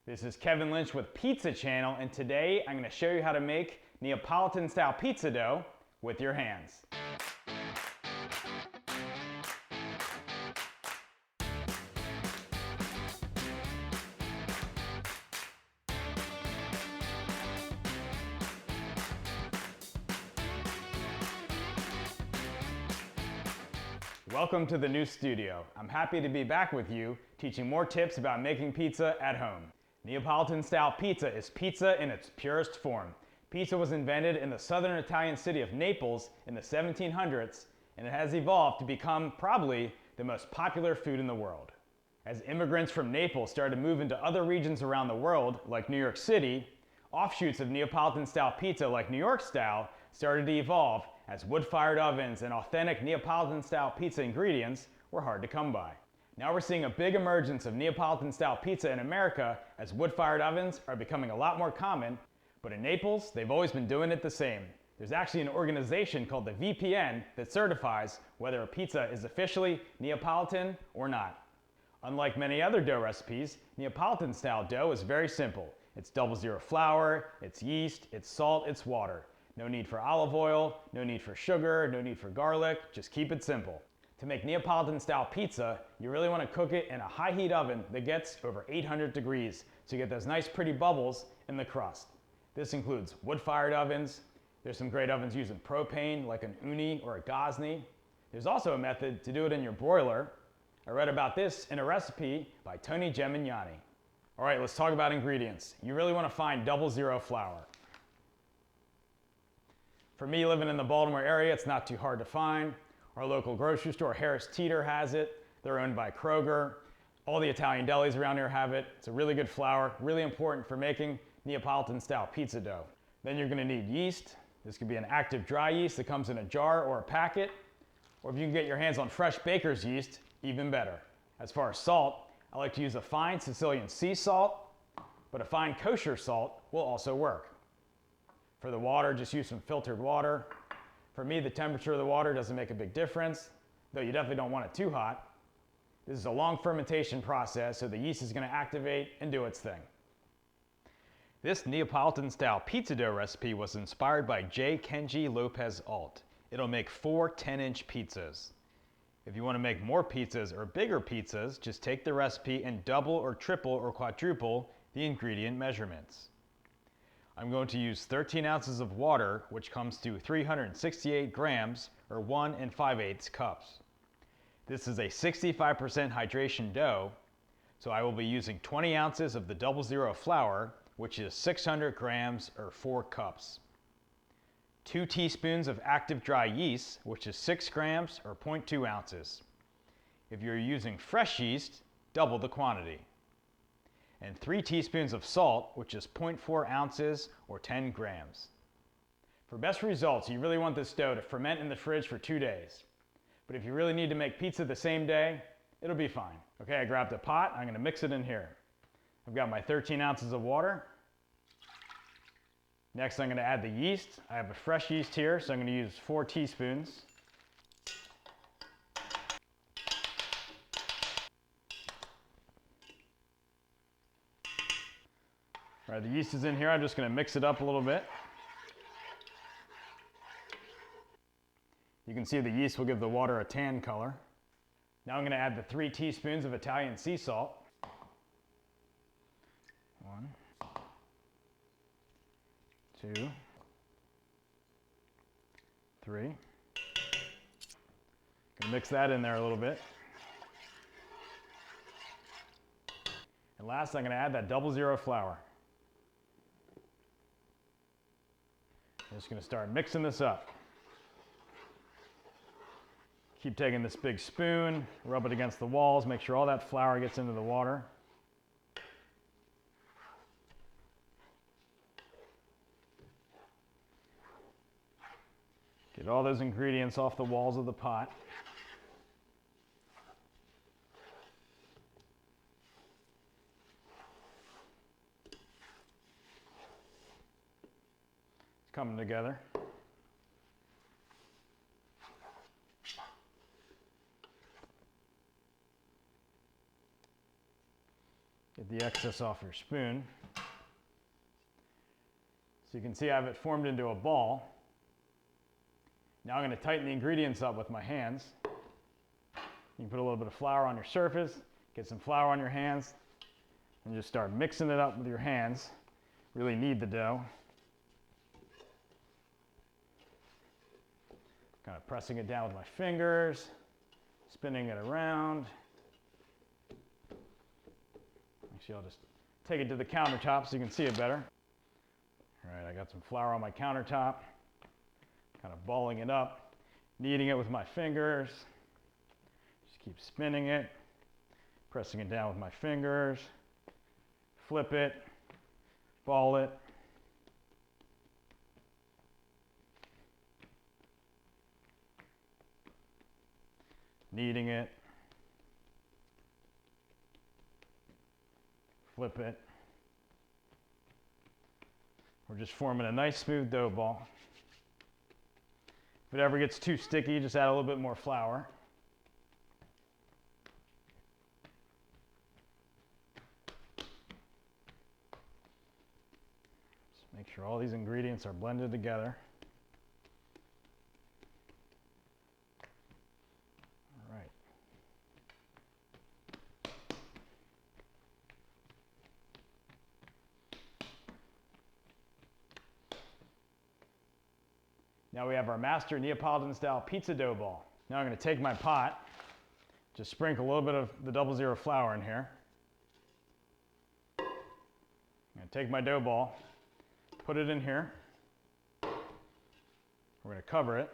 This is Kevin Lynch with Pizza Channel, and today I'm going to show you how to make Neapolitan-style pizza dough with your hands. Welcome to the new studio. I'm happy to be back with you, teaching more tips about making pizza at home. Neapolitan-style pizza is pizza in its purest form. Pizza was invented in the southern Italian city of Naples in the 1700s, and it has evolved to become probably the most popular food in the world. As immigrants from Naples started to move into other regions around the world, like New York City, offshoots of Neapolitan-style pizza like New York style started to evolve as wood-fired ovens and authentic Neapolitan-style pizza ingredients were hard to come by. Now we're seeing a big emergence of Neapolitan-style pizza in America as wood-fired ovens are becoming a lot more common, but in Naples, they've always been doing it the same. There's actually an organization called the VPN that certifies whether a pizza is officially Neapolitan or not. Unlike many other dough recipes, Neapolitan-style dough is very simple. It's 00 flour, it's yeast, it's salt, it's water. No need for olive oil, no need for sugar, no need for garlic, just keep it simple. To make Neapolitan-style pizza, you really want to cook it in a high heat oven that gets over 800 degrees so you get those nice pretty bubbles in the crust. This includes wood-fired ovens. There's some great ovens using propane like an Uni or a Gosni. There's also a method to do it in your broiler. I read about this in a recipe by Tony Gemignani. All right, let's talk about ingredients. You really want to find 00 flour. For me, living in the Baltimore area, it's not too hard to find. Our local grocery store, Harris Teeter, has it. They're owned by Kroger. All the Italian delis around here have it. It's a really good flour, really important for making Neapolitan-style pizza dough. Then you're going to need yeast. This could be an active dry yeast that comes in a jar or a packet, or if you can get your hands on fresh baker's yeast, even better. As far as salt, I like to use a fine Sicilian sea salt, but a fine kosher salt will also work. For the water, just use some filtered water. For me, the temperature of the water doesn't make a big difference, though you definitely don't want it too hot. This is a long fermentation process, so the yeast is going to activate and do its thing. This Neapolitan-style pizza dough recipe was inspired by J. Kenji Lopez Alt. It'll make 4 10-inch pizzas. If you want to make more pizzas or bigger pizzas, just take the recipe and double or triple or quadruple the ingredient measurements. I'm going to use 13 ounces of water, which comes to 368 grams or 1 5/8 cups. This is a 65% hydration dough, so I will be using 20 ounces of the 00 flour, which is 600 grams or 4 cups. 2 teaspoons of active dry yeast, which is 6 grams or 0.2 ounces. If you're using fresh yeast, double the quantity. And 3 teaspoons of salt, which is 0.4 ounces or 10 grams. For best results, you really want this dough to ferment in the fridge for 2 days. But if you really need to make pizza the same day, it'll be fine. Okay, I grabbed a pot. I'm going to mix it in here. I've got my 13 ounces of water. Next, I'm going to add the yeast. I have a fresh yeast here, so I'm going to use 4 teaspoons. All right, the yeast is in here. I'm just going to mix it up a little bit. You can see the yeast will give the water a tan color. Now I'm going to add the 3 teaspoons of Italian sea salt. 1, 2, 3. Gonna mix that in there a little bit. And last, I'm going to add that 00 flour. I'm just going to start mixing this up. Keep taking this big spoon, rub it against the walls, make sure all that flour gets into the water. Get all those ingredients off the walls of the pot. It's coming together. Get the the excess off your spoon. So you can see I have it formed into a ball. Now I'm going to tighten the ingredients up with my hands. You can put a little bit of flour on your surface, get some flour on your hands, and just start mixing it up with your hands. Really knead the dough. Kind of pressing it down with my fingers, spinning it around. Actually, I'll just take it to the countertop so you can see it better. All right, I got some flour on my countertop, kind of balling it up, kneading it with my fingers. Just keep spinning it, pressing it down with my fingers, flip it, ball it. Kneading it, flip it. We're just forming a nice smooth dough ball. If it ever gets too sticky, just add a little bit more flour. Just make sure all these ingredients are blended together. Now we have our master Neapolitan-style pizza dough ball. Now I'm going to take my pot, just sprinkle a little bit of the 00 flour in here. I'm going to take my dough ball, put it in here. We're going to cover it.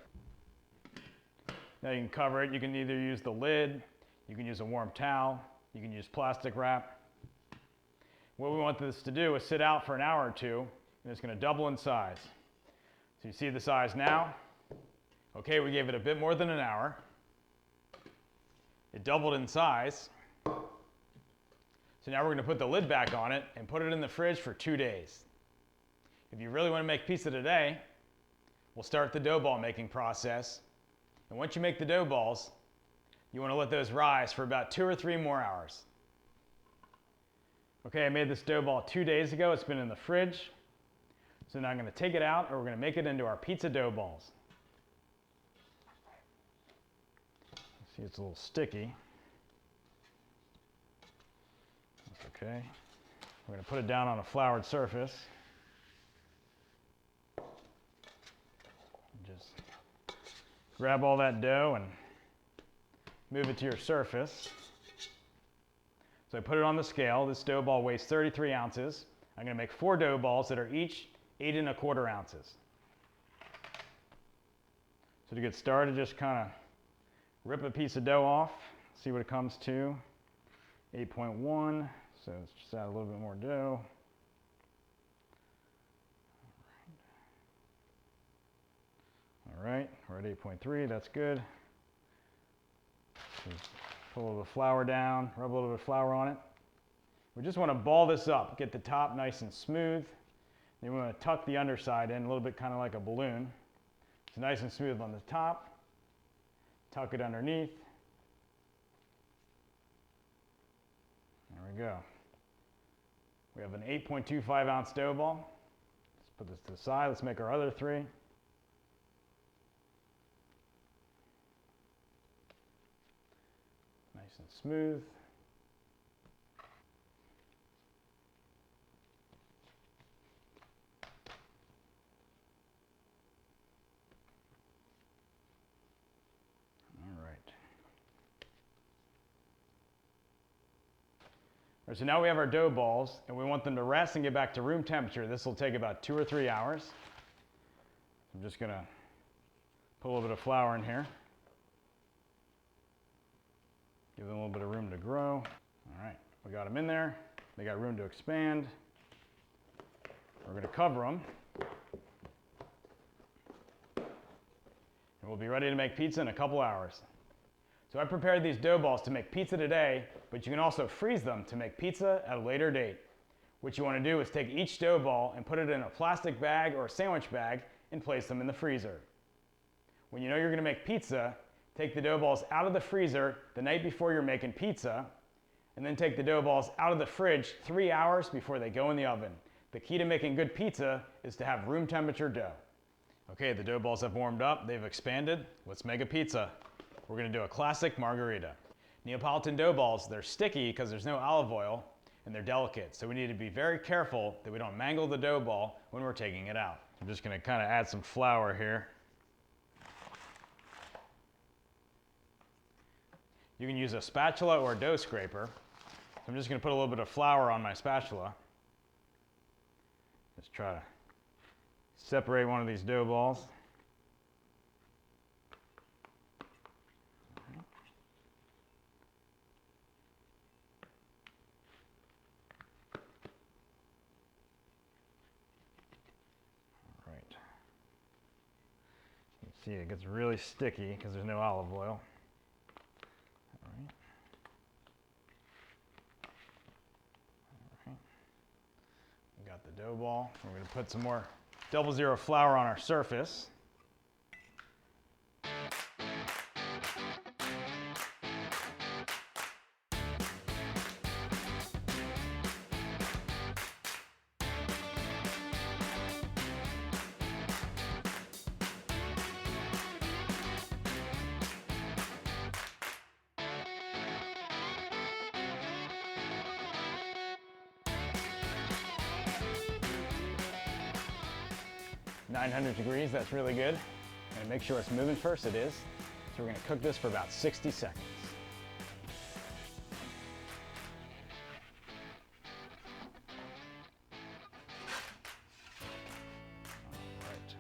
Now you can cover it. You can either use the lid, you can use a warm towel, you can use plastic wrap. What we want this to do is sit out for an hour or two, and it's going to double in size. So you see the size now. Okay, we gave it a bit more than an hour. It doubled in size. So now we're going to put the lid back on it and put it in the fridge for 2 days. If you really want to make pizza today, we'll start the dough ball making process. And once you make the dough balls, you want to let those rise for about 2 or 3 more hours. Okay, I made this dough ball 2 days ago. It's been in the fridge. So now I'm going to take it out and we're going to make it into our pizza dough balls. See, it's a little sticky. That's okay. We're going to put it down on a floured surface. Just grab all that dough and move it to your surface. So I put it on the scale. This dough ball weighs 33 ounces. I'm going to make 4 dough balls that are each 8 1/4 ounces. So to get started, just kind of rip a piece of dough off, see what it comes to. 8.1, so let's just add a little bit more dough. All right, we're at 8.3, that's good. Just put a little bit of flour down, rub a little bit of flour on it. We just want to ball this up, get the top nice and smooth. Then we want to tuck the underside in a little bit, kind of like a balloon. It's nice and smooth on the top. Tuck it underneath. There we go. We have an 8.25 ounce dough ball. Let's put this to the side. Let's make our other 3. Nice and smooth. All right, so now we have our dough balls and we want them to rest and get back to room temperature. This will take about 2 or 3 hours. I'm just going to put a little bit of flour in here. Give them a little bit of room to grow. All right, we got them in there. They got room to expand. We're going to cover them. And we'll be ready to make pizza in a couple hours. So I prepared these dough balls to make pizza today, but you can also freeze them to make pizza at a later date. What you want to do is take each dough ball and put it in a plastic bag or a sandwich bag and place them in the freezer. When you know you're going to make pizza, take the dough balls out of the freezer the night before you're making pizza, and then take the dough balls out of the fridge 3 hours before they go in the oven. The key to making good pizza is to have room temperature dough. Okay, the dough balls have warmed up, they've expanded. Let's make a pizza. We're gonna do a classic margherita. Neapolitan dough balls, they're sticky because there's no olive oil, and they're delicate. So we need to be very careful that we don't mangle the dough ball when we're taking it out. I'm just gonna kind of add some flour here. You can use a spatula or a dough scraper. So I'm just gonna put a little bit of flour on my spatula. Just try to separate one of these dough balls. All right. You can see it gets really sticky because there's no olive oil. All right. All right. We got the dough ball. We're going to put some more 00 flour on our surface. .900 degrees, that's really good. And make sure it's moving first, it is. So we're gonna cook this for about 60 seconds. All right.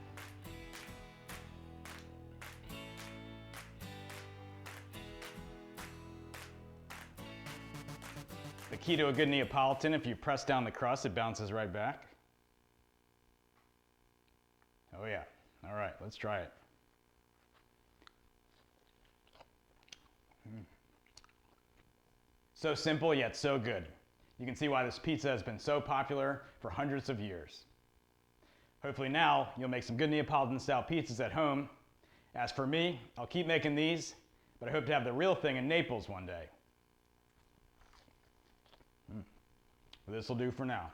The key to a good Neapolitan, if you press down the crust, it bounces right back. Oh yeah, all right, let's try it. So simple yet so good. You can see why this pizza has been so popular for hundreds of years. Hopefully now you'll make some good Neapolitan style pizzas at home. As for me, I'll keep making these, but I hope to have the real thing in Naples one day. This will do for now.